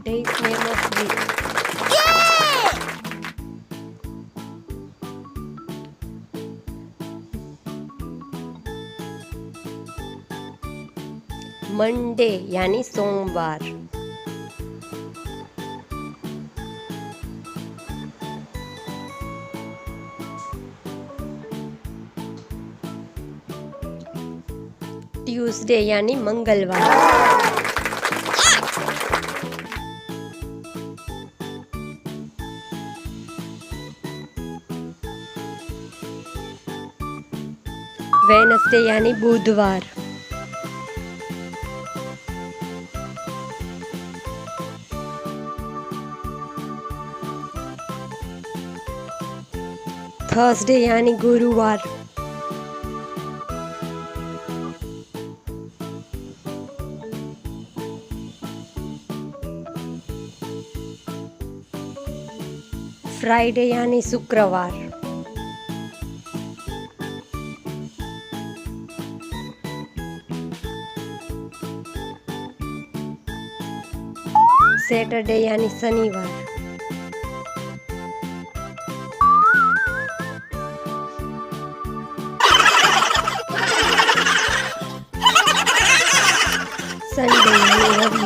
Day's name of week. Monday यानी सोमवार. Tuesday यानी मंगलवार. वेडनेसडे यानी बुधवार. थर्सडे यानी गुरुवार. फ्राइडे यानी शुक्रवार. सैटरडे यानी शनिवार. संडे यानी रविवार.